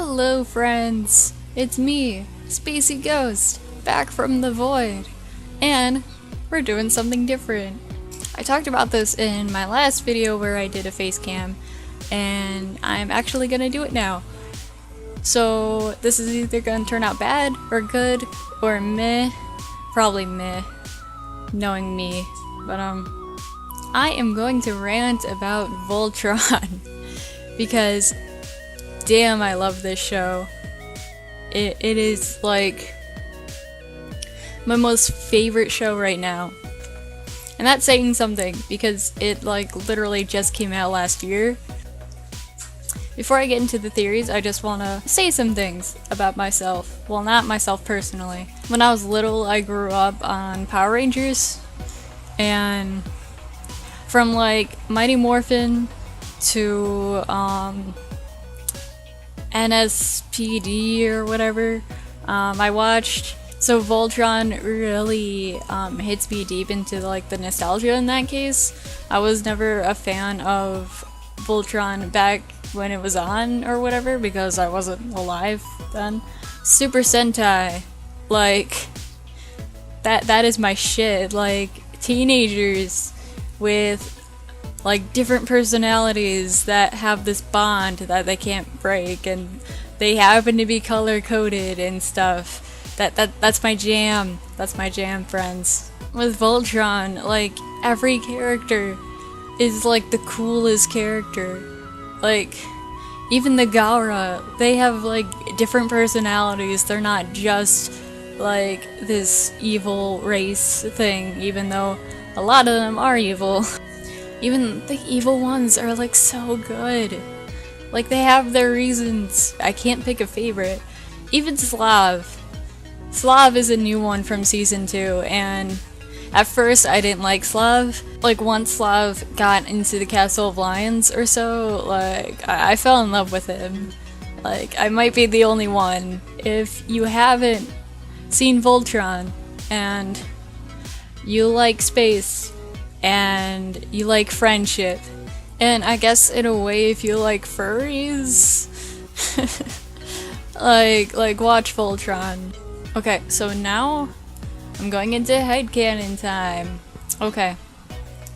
Hello friends, it's me, Spacey Ghost, back from the void, and we're doing something different. I talked about this in my last video where I did a face cam, and I'm actually gonna do it now. So this is either gonna turn out bad, or good, or meh. Probably meh, knowing me, but I am going to rant about Voltron, because damn, I love this show. It is like my most favorite show right now. And that's saying something because it like literally just came out last year. Before I get into the theories, I just want to say some things about myself. Well, not myself personally. When I was little, I grew up on Power Rangers, and from like Mighty Morphin to NSPD or whatever, I watched. So Voltron really hits me deep into like the nostalgia in that case. I was never a fan of Voltron back when it was on or whatever because I wasn't alive then. Super Sentai, like that is my shit. Like teenagers with like different personalities that have this bond that they can't break, and they happen to be color coded and stuff. That's my jam. That's my jam, friends. With Voltron, like every character is like the coolest character. Like even the Gaura, they have like different personalities. They're not just like this evil race thing, even though a lot of them are evil. Even the evil ones are like so good. Like they have their reasons. I can't pick a favorite. Even Slav. Slav is a new one from season 2, and at first I didn't like Slav. Like once Slav got into the Castle of Lions or so, like I fell in love with him. Like I might be the only one. If you haven't seen Voltron and you like space and you like friendship, and I guess in a way if you like furries, like watch Voltron. Okay, so now I'm going into headcanon time. Okay,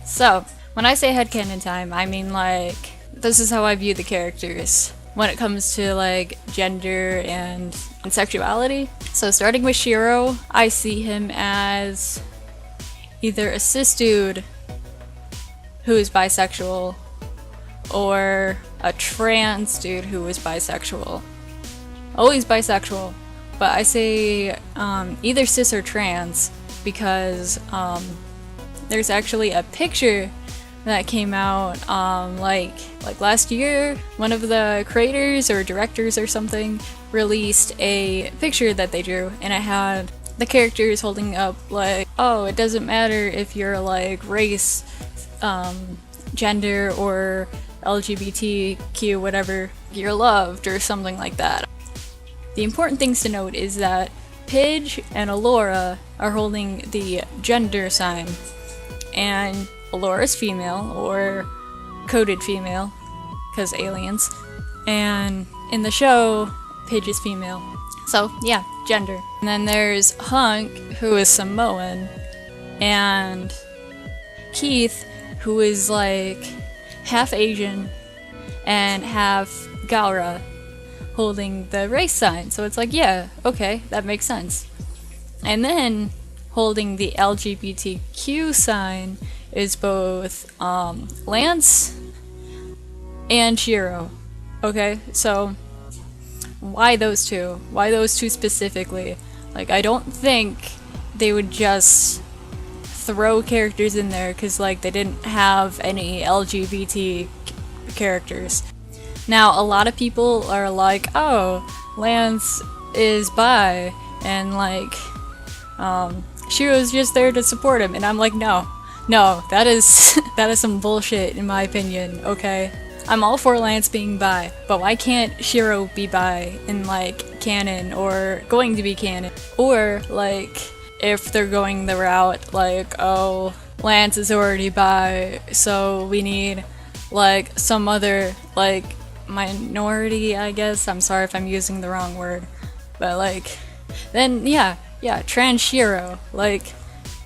so when I say headcanon time, I mean like this is how I view the characters when it comes to like gender and sexuality. So starting with Shiro, I see him as either a cis dude who is bisexual or a trans dude who is bisexual. Always bisexual. But I say either cis or trans because there's actually a picture that came out like last year. One of the creators or directors or something released a picture that they drew, and it had the characters holding up like, oh, it doesn't matter if you're like race, gender, or LGBTQ whatever, you're loved or something like that. The important things to note is that Pidge and Allura are holding the gender sign, and Allura's female, or coded female, because aliens, and in the show, Pidge is female. So yeah, gender. And then there's Hunk, who is Samoan, and Keith, who is like half Asian and half Gaura, holding the race sign. So it's like, yeah, okay, that makes sense. And then holding the LGBTQ sign is both Lance and Shiro. Okay, so why those two? Why those two specifically? Like, I don't think they would just throw characters in there because like they didn't have any LGBT characters. Now, a lot of people are like, oh, Lance is bi, and like, Shiro's just there to support him, and I'm like, no, that is that is some bullshit in my opinion, okay? I'm all for Lance being bi, but why can't Shiro be bi in like canon, or going to be canon? Or like, if they're going the route like, oh, Lance is already bi, so we need like some other like minority, I guess. I'm sorry if I'm using the wrong word. But, like, then, yeah, trans Shiro. Like,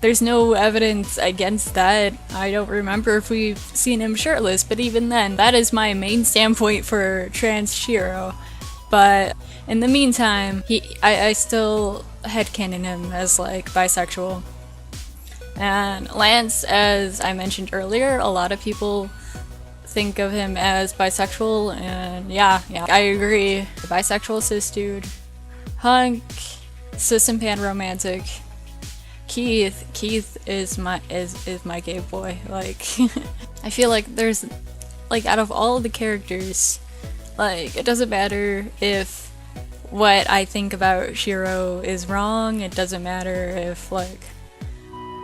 there's no evidence against that. I don't remember if we've seen him shirtless, but even then, that is my main standpoint for trans Shiro. But in the meantime, I still headcanon him as, like, bisexual. And Lance, as I mentioned earlier, a lot of people think of him as bisexual, and yeah, I agree. Bisexual cis dude. Hunk, cis and pan romantic. Keith is my gay boy. Like, I feel like there's, like, out of all of the characters, like, it doesn't matter if what I think about Shiro is wrong. It doesn't matter if, like,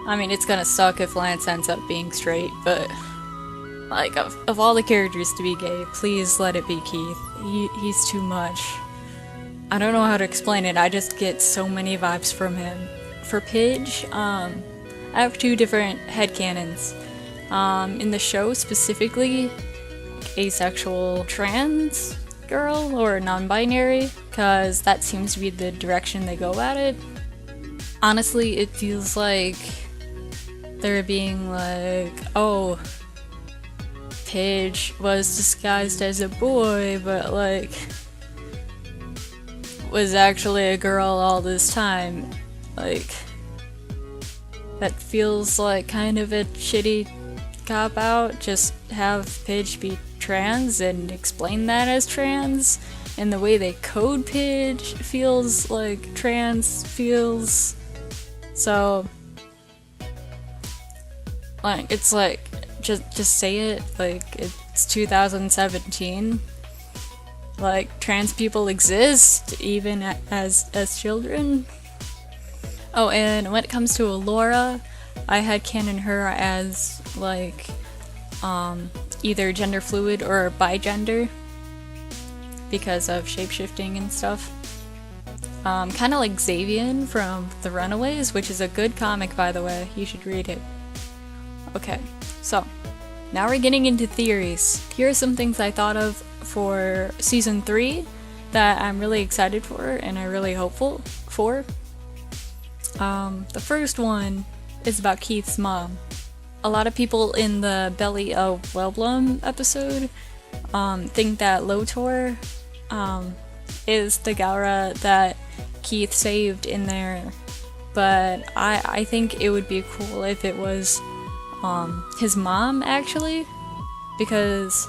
I mean, it's gonna suck if Lance ends up being straight, but, like, of all the characters to be gay, please let it be Keith. He's too much. I don't know how to explain it, I just get so many vibes from him. For Pidge, I have two different headcanons. In the show specifically, asexual trans girl or non-binary, because that seems to be the direction they go at it. Honestly, it feels like they're being like, oh, Pidge was disguised as a boy, but, like, was actually a girl all this time. Like, that feels like kind of a shitty cop-out. Just have Pidge be trans and explain that as trans. And the way they code Pidge feels like trans feels. So, like, it's like, just say it. Like, it's 2017. Like, trans people exist, even as children. Oh, and when it comes to Allura, I headcanon her as, like, either gender fluid or bigender, because of shapeshifting and stuff. Kinda like Xavian from The Runaways, which is a good comic, by the way. You should read it. Okay, so, now we're getting into theories. Here are some things I thought of for Season 3 that I'm really excited for and I'm really hopeful for. The first one is about Keith's mom. A lot of people in the Belly of Wellblum episode think that Lotor is the Gaura that Keith saved in there, but I think it would be cool if it was his mom, actually, because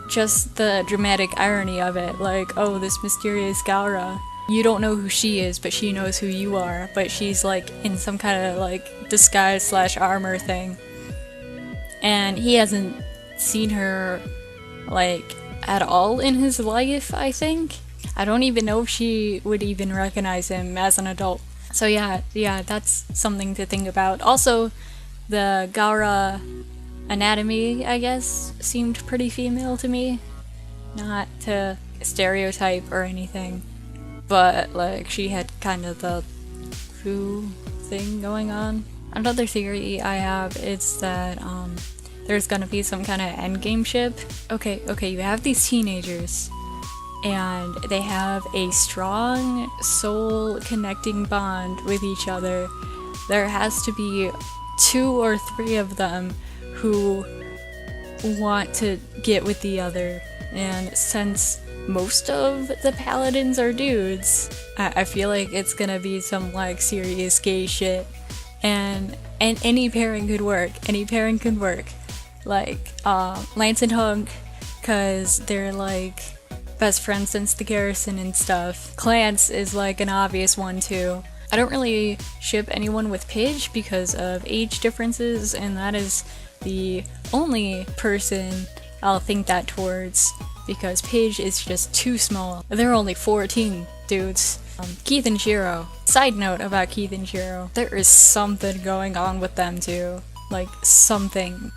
just the dramatic irony of it, like, oh, this mysterious Gaura, you don't know who she is, but she knows who you are, but she's, like, in some kind of, like, disguise / armor thing, and he hasn't seen her, like, at all in his life, I think. I don't even know if she would even recognize him as an adult. So yeah, that's something to think about. Also, the Gaura anatomy, I guess, seemed pretty female to me. Not to stereotype or anything, but, like, she had kind of the foo thing going on. Another theory I have is that there's gonna be some kind of endgame ship. Okay, you have these teenagers, and they have a strong soul connecting bond with each other. There has to be 2 or 3 of them who want to get with the other, and since most of the paladins are dudes, I feel like it's gonna be some, like, serious gay shit, and any pairing could work. Like, Lance and Hunk, cause they're, like, best friends since the garrison and stuff. Clance is, like, an obvious one too. I don't really ship anyone with Pidge because of age differences, and that is the only person I'll think that towards, because Pidge is just too small. They're only 14 dudes. Keith and Shiro. Side note about Keith and Shiro. There is something going on with them too. Like, something.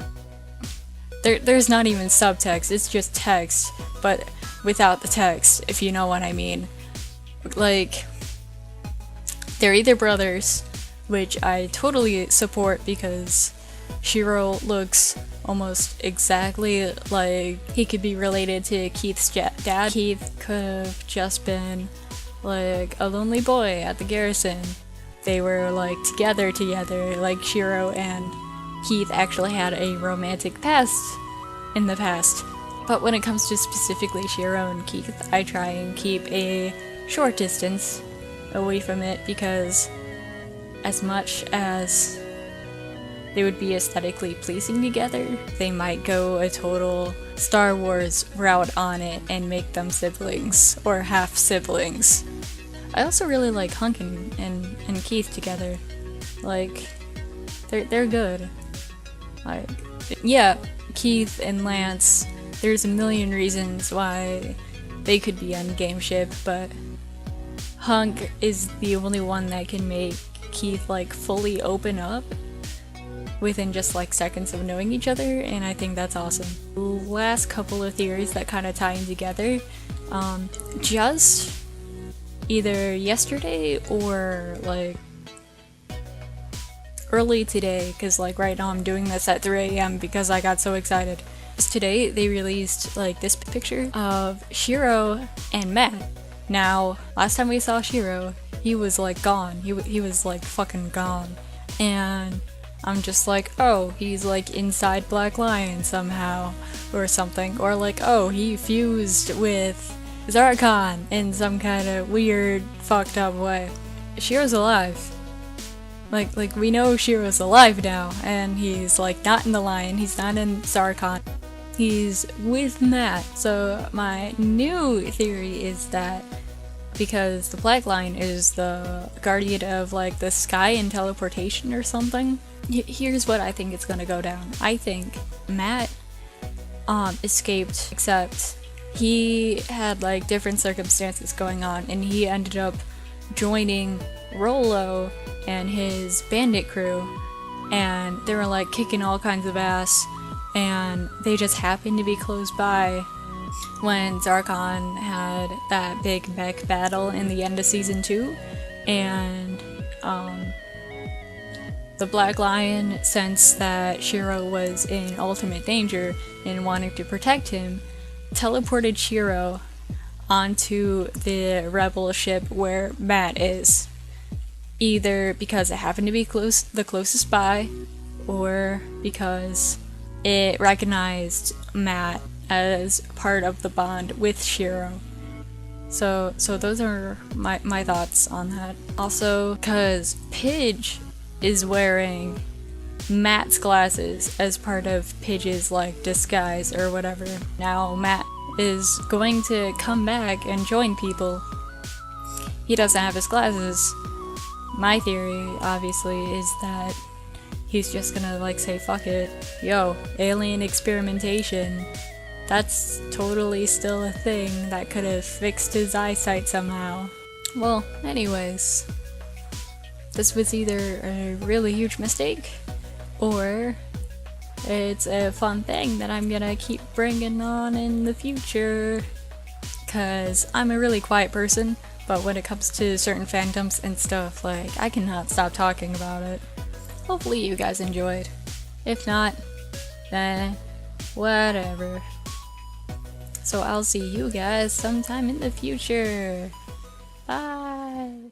There's not even subtext, it's just text, but without the text, if you know what I mean. Like, they're either brothers, which I totally support because Shiro looks almost exactly like he could be related to Keith's dad. Keith could have just been like a lonely boy at the garrison. They were like together, like Shiro and Keith actually had a romantic past in the past. But when it comes to specifically Shiro and Keith, I try and keep a short distance away from it, because as much as they would be aesthetically pleasing together, they might go a total Star Wars route on it and make them siblings, or half siblings. I also really like Hunk and Keith together. Like, they're good. Like, yeah, Keith and Lance, there's a million reasons why they could be on Game Ship, but Hunk is the only one that can make Keith like fully open up within just like seconds of knowing each other, and I think that's awesome. Last couple of theories that kind of tie in together. Just either yesterday or like early today, because like right now I'm doing this at 3 a.m. because I got so excited. Today they released like this picture of Shiro and Matt. Now, last time we saw Shiro, he was like gone. He was like fucking gone. And I'm just like, oh, he's like inside Black Lion somehow or something. Or like, oh, he fused with Zarkon in some kind of weird, fucked up way. Shiro's alive. Like we know Shiro's alive now, and he's like not in the Lion, he's not in Zarkon. He's with Matt. So my new theory is that because the Black Lion is the guardian of like the sky and teleportation or something, here's what I think it's gonna go down. I think Matt escaped, except he had like different circumstances going on, and he ended up joining Rolo and his bandit crew, and they were like kicking all kinds of ass, and they just happened to be close by when Zarkon had that big mech battle in the end of season 2, and the Black Lion sensed that Shiro was in ultimate danger and wanted to protect him, teleported Shiro onto the rebel ship where Matt is, either because it happened to be the closest by, or because it recognized Matt as part of the bond with Shiro. So those are my thoughts on that. Also, because Pidge is wearing Matt's glasses as part of Pidge's like disguise or whatever. Now Matt is going to come back and join people. He doesn't have his glasses. My theory, obviously, is that he's just gonna like say, fuck it, yo, alien experimentation. That's totally still a thing that could have fixed his eyesight somehow. Well, anyways, this was either a really huge mistake, or it's a fun thing that I'm gonna keep bringing on in the future, cause I'm a really quiet person, but when it comes to certain fandoms and stuff, like, I cannot stop talking about it. Hopefully you guys enjoyed. If not, then whatever. So I'll see you guys sometime in the future. Bye!